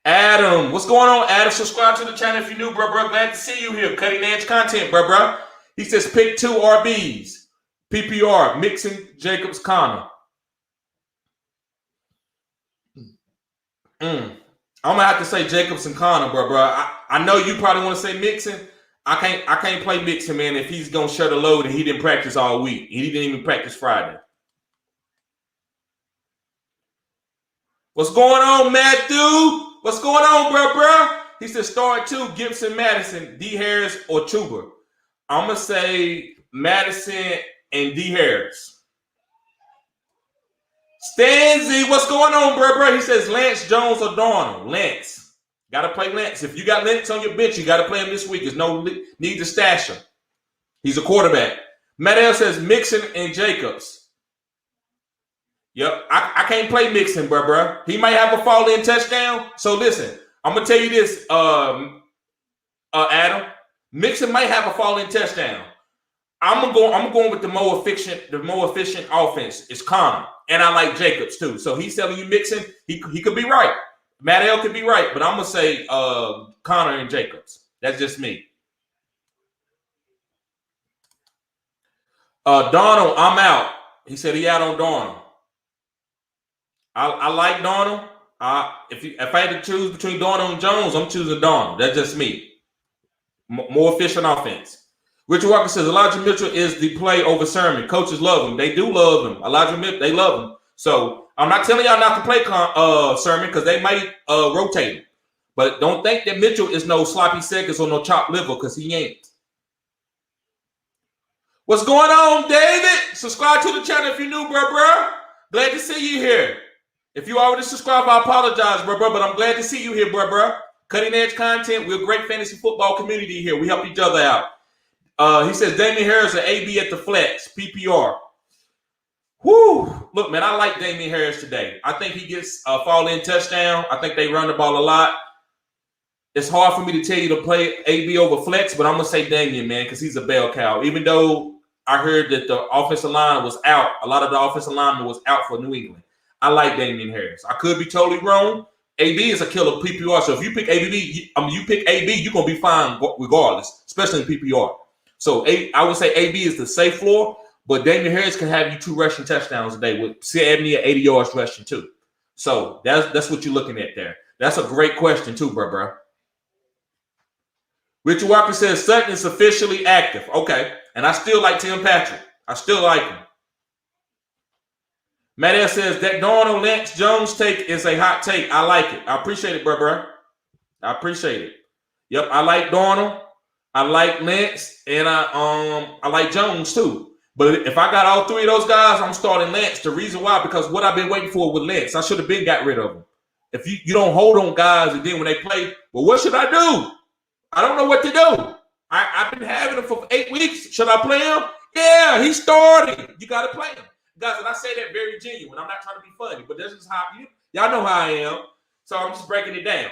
Adam. What's going on, Adam? Subscribe to the channel if you're new, bro. Glad to see you here. Cutting edge content, bro. He says pick 2 RBs. PPR. Mixon, Jacobs, Connor. I'm gonna have to say Jacobs and Connor, bro. I know you probably want to say Mixon. I can't play Mixon, man, if he's gonna shut a load and he didn't practice all week. He didn't even practice Friday. What's going on, Matthew? What's going on, bro? He said start 2, Gibson, Madison, D. Harris, or Chuba. I'm gonna say Madison and D. Harris. Stanzy, what's going on, bro? He says Lance Jones or Darnold. Lance. Got to play Lance. If you got Lance on your bench, you got to play him this week. There's no need to stash him. He's a quarterback. Matt L says Mixon and Jacobs. Yep, I can't play Mixon, bro. He might have a fall-in touchdown. So listen, I'm gonna tell you this, Adam. Mixon might have a fall-in touchdown. I'm going with the more efficient offense. It's Connor, and I like Jacobs too. So he's telling you Mixon. He could be right. Matt L could be right, but I'm gonna say Connor and Jacobs. That's just me. Donald, I'm out. He said he out on Donald. I like Donald. If I had to choose between Donald and Jones, I'm choosing Donald. That's just me. More efficient offense. Richard Walker says Elijah Mitchell is the play over Sermon. Coaches love him. They do love him. Elijah Mitchell, they love him. So I'm not telling y'all not to play Sermon because they might rotate him. But don't think that Mitchell is no sloppy seconds or no chopped liver because he ain't. What's going on, David? Subscribe to the channel if you're new, bro. Glad to see you here. If you already subscribed, I apologize, bro, but I'm glad to see you here, bro. Cutting edge content. We're a great fantasy football community here. We help each other out. He says Damian Harris or AB at the flex, PPR. Whoo! Look, man, I like Damian Harris today. I think he gets a fall-in touchdown. I think they run the ball a lot. It's hard for me to tell you to play AB over flex, but I'm going to say Damian, man, because he's a bell cow. Even though I heard that the offensive line was out, a lot of the offensive linemen was out for New England. I like Damian Harris. I could be totally wrong. AB is a killer PPR. So if you pick AB, you're going to be fine regardless, especially in PPR. So I would say AB is the safe floor, but Damian Harris can have you 2 rushing touchdowns a day with 70 or 80 yards rushing too. So that's what you're looking at there. That's a great question too, bro. Richard Walker says Sutton is officially active. Okay. And I still like Tim Patrick. I still like him. Matt L says that Darnold Lance Jones take is a hot take. I like it. I appreciate it, bro. I appreciate it. Yep, I like Darnold. I like Lance, and I like Jones too. But if I got all 3 of those guys, I'm starting Lance. The reason why, because what I've been waiting for with Lance, I should have been got rid of him. If you don't hold on guys, and then when they play, well, what should I do? I don't know what to do. I've been having him for 8 weeks. Should I play him? Yeah, he started. You got to play him. Guys, and I say that very genuine. I'm not trying to be funny, but this is how y'all know how I am. So I'm just breaking it down.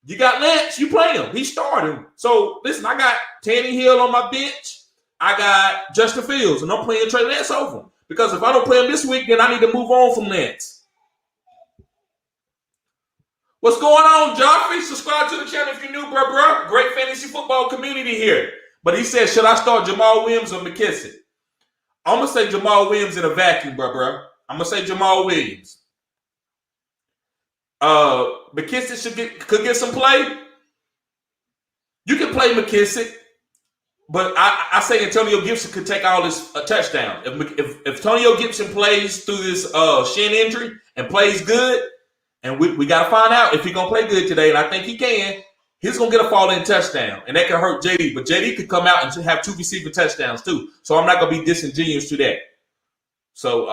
You got Lance, you play him. He's starting. So listen, I got Tannehill on my bench. I got Justin Fields, and I'm playing Trey Lance over him. Because if I don't play him this week, then I need to move on from Lance. What's going on, Joffrey? Subscribe to the channel if you're new, bro. Great fantasy football community here. But he says, should I start Jamal Williams or McKissick? I'm going to say Jamal Williams in a vacuum, bro. I'm going to say Jamal Williams. McKissick could get some play. You can play McKissick, but I say Antonio Gibson could take all this touchdown. If Antonio Gibson plays through this shin injury and plays good, and we got to find out if he's going to play good today, and I think he can, he's going to get a fall-in touchdown, and that can hurt JD. But JD could come out and have 2 receiving touchdowns too, so I'm not going to be disingenuous to that. So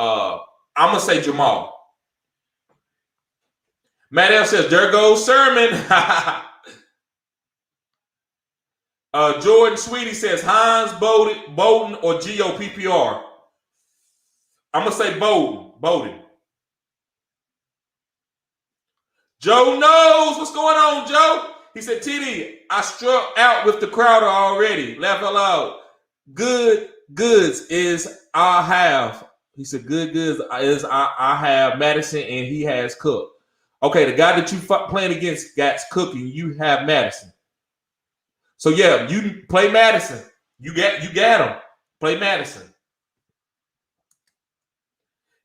I'm going to say Jamal. Matt L says, there goes Sermon. Jordan Sweetie says, Hines, Bowden, or Gio PPR. I'm going to say Bowden. Joe knows. What's going on, Joe? He said, TD, I struck out with the Crowder already. Laugh out loud. Goods is I have. He said, goods is I have Madison, and he has Cook. Okay, the guy that you playing against got Cook, and you have Madison. So, yeah, you play Madison. You got him. Play Madison.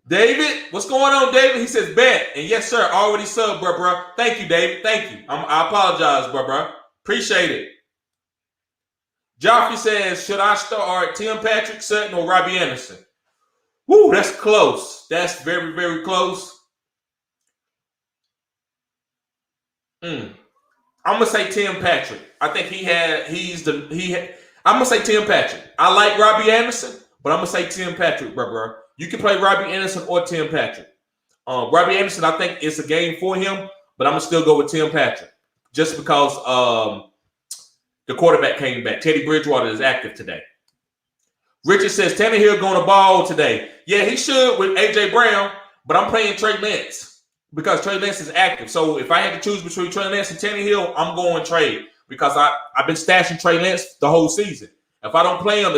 David, what's going on, David? He says, bet. And yes, sir, already subbed, bro. Thank you, David. Thank you. I apologize, bro. Appreciate it. Joffrey says, should I start Tim Patrick, Sutton, or Robbie Anderson? Woo, that's close. That's very, very close. I'm going to say Tim Patrick. I think I'm going to say Tim Patrick. I like Robbie Anderson, but I'm going to say Tim Patrick, bro. You can play Robbie Anderson or Tim Patrick. Robbie Anderson, I think it's a game for him, but I'm going to still go with Tim Patrick just because the quarterback came back. Teddy Bridgewater is active today. Richard says, Tannehill going to ball today. Yeah, he should with A.J. Brown, but I'm playing Trey Lance because Trey Lance is active. So if I had to choose between Trey Lance and Tannehill, I'm going Trey because I've been stashing Trey Lance the whole season. If I don't play him,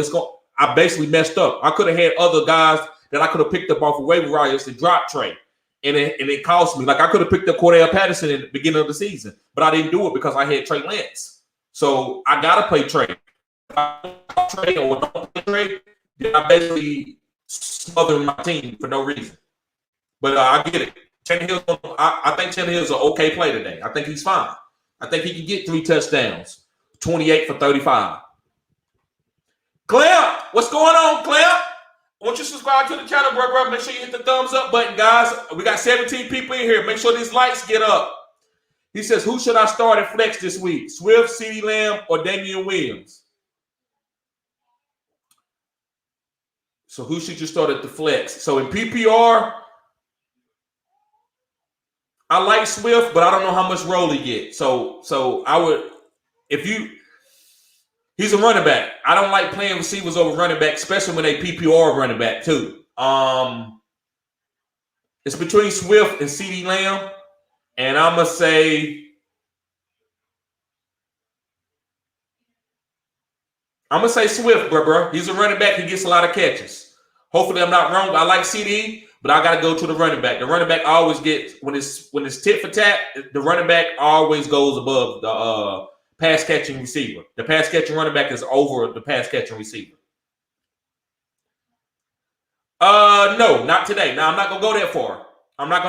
I basically messed up. I could have had other guys that I could have picked up off of waiver wires to drop Trey. And it cost me. Like I could have picked up Cordell Patterson in the beginning of the season, but I didn't do it because I had Trey Lance. So I got to play Trey. If I don't play Trey or don't play Trey, then I basically smother my team for no reason. But I get it. I think Tannehill's an okay play today. I think he's fine. I think he can get 3 touchdowns, 28 for 35. Clem, what's going on, Clem? Won't you subscribe to the channel, bro? Make sure you hit the thumbs up button, guys. We got 17 people in here. Make sure these lights get up. He says, who should I start at flex this week? Swift, CeeDee Lamb, or Damian Williams? So who should you start at the flex? So in PPR, I like Swift, but I don't know how much role he gets. So I would, he's a running back. I don't like playing receivers over running back, especially when they PPR running back too. It's between Swift and CeeDee Lamb, and I'm gonna say Swift, bro. He's a running back. He gets a lot of catches. Hopefully, I'm not wrong. I like CD, but I gotta go to the running back. The running back always gets when it's tit for tat. The running back always goes above the pass catching receiver. The pass catching running back is over the pass catching receiver. No, not today. Now I'm not gonna go that far. I'm not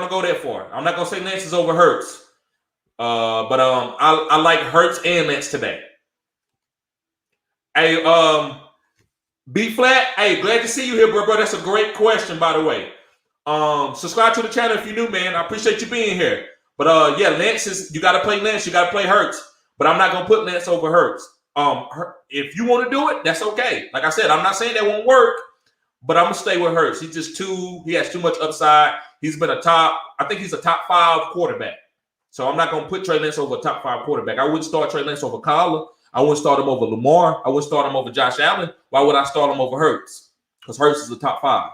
gonna say Lance is over Hurts. But I like Hurts and Lance today. Hey, B Flat. Hey, glad to see you here, bro. That's a great question, by the way. Subscribe to the channel if you're new, man. I appreciate you being here. But yeah, Lance is. You got to play Lance. You got to play Hurts. But I'm not gonna put Lance over Hurts. If you want to do it, that's okay. Like I said, I'm not saying that won't work, but I'm gonna stay with Hurts. He has too much upside. He's been I think he's a top 5 quarterback. So I'm not gonna put Trey Lance over a top 5 quarterback. I wouldn't start Trey Lance over Kyler. I wouldn't start him over Lamar. I wouldn't start him over Josh Allen. Why would I start him over Hurts? Because Hurts is a top 5.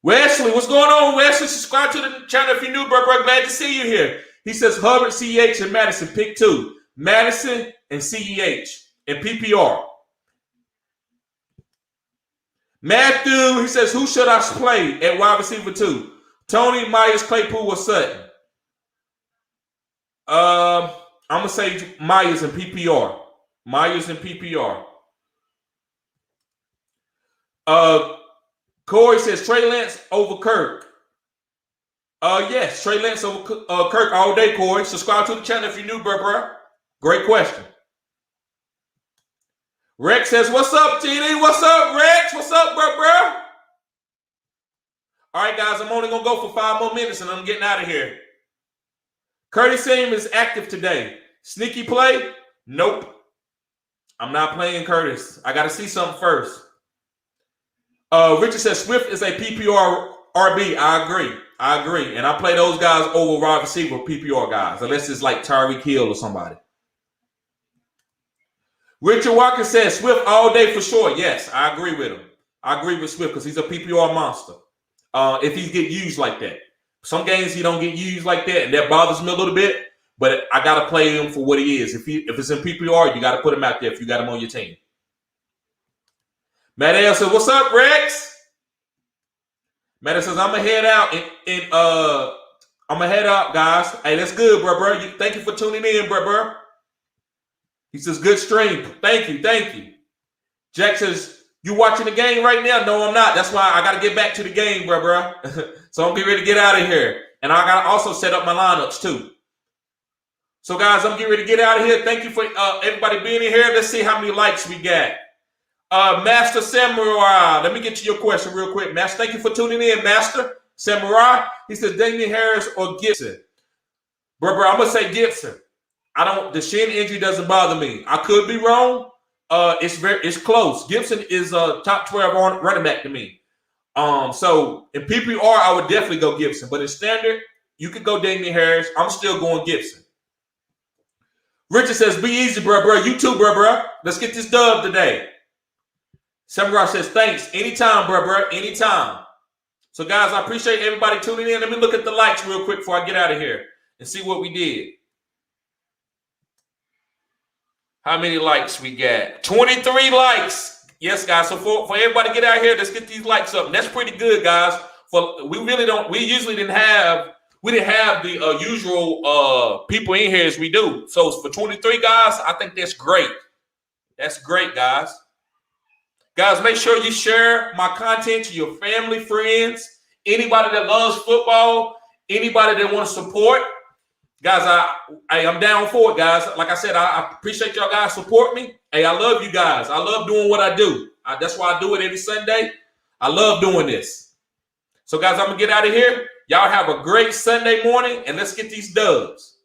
Wesley, what's going on, Wesley? Subscribe to the channel if you're new, bro. Glad to see you here. He says Hubbard, CEH, and Madison. Pick 2. Madison and CEH and PPR. Matthew, he says, who should I play at wide receiver 2? Tony, Myers, Claypool, or Sutton? I'm going to say Myers and PPR. Corey says Trey Lance over Kirk. Yes, Trey Lance over Kirk all day, Corey. Subscribe to the channel if you're new, bro. Great question. Rex says, what's up, TD? What's up, Rex? What's up, bro? All right, guys, I'm only going to go for 5 more minutes, and I'm getting out of here. Curtis Samuel is active today. Sneaky play? Nope. I'm not playing Curtis. I got to see something first. Richard says Swift is a PPR RB. I agree. And I play those guys over wide receiver PPR guys, unless it's like Tyreek Hill or somebody. Richard Watkins says Swift all day for sure. Yes, I agree with him. I agree with Swift because he's a PPR monster. If he get used like that. Some games he don't get used like that, and that bothers me a little bit. But I got to play him for what he is. If it's in PPR, you got to put him out there if you got him on your team. Matt L says, what's up, Rex? Matt says, I'm going to head out. I'm going to head out, guys. Hey, that's good, bro. Thank you for tuning in, bro. He says, good stream. Thank you. Jack says, you watching the game right now? No, I'm not. That's why I got to get back to the game, bro. So I'm getting ready to get out of here. And I got to also set up my lineups, too. So, guys, I'm getting ready to get out of here. Thank you for everybody being in here. Let's see how many likes we got. Master Samurai, let me get to your question real quick, Master. Thank you for tuning in, Master Samurai. He says Damian Harris or Gibson. Bro, I'm gonna say Gibson. The shin injury doesn't bother me. I could be wrong. It's close. Gibson is a top 12 running back to me. So in PPR, I would definitely go Gibson. But in standard, you could go Damian Harris. I'm still going Gibson. Richard says, be easy, bro. You too, bro. Let's get this dub today. Samurai says, thanks. Anytime, bro. Anytime. So, guys, I appreciate everybody tuning in. Let me look at the likes real quick before I get out of here and see what we did. How many likes we got? 23 likes. Yes, guys. So for everybody to get out here, let's get these likes up. And that's pretty good, guys. We usually didn't have the usual people in here as we do. So for 23 guys, I think that's great. That's great, guys. Guys, make sure you share my content to your family, friends, anybody that loves football, anybody that wants to support. Guys, I'm down for it, guys. Like I said, I appreciate y'all guys support me. Hey, I love you guys. I love doing what I do. That's why I do it every Sunday. I love doing this. So, guys, I'm going to get out of here. Y'all have a great Sunday morning, and let's get these dubs.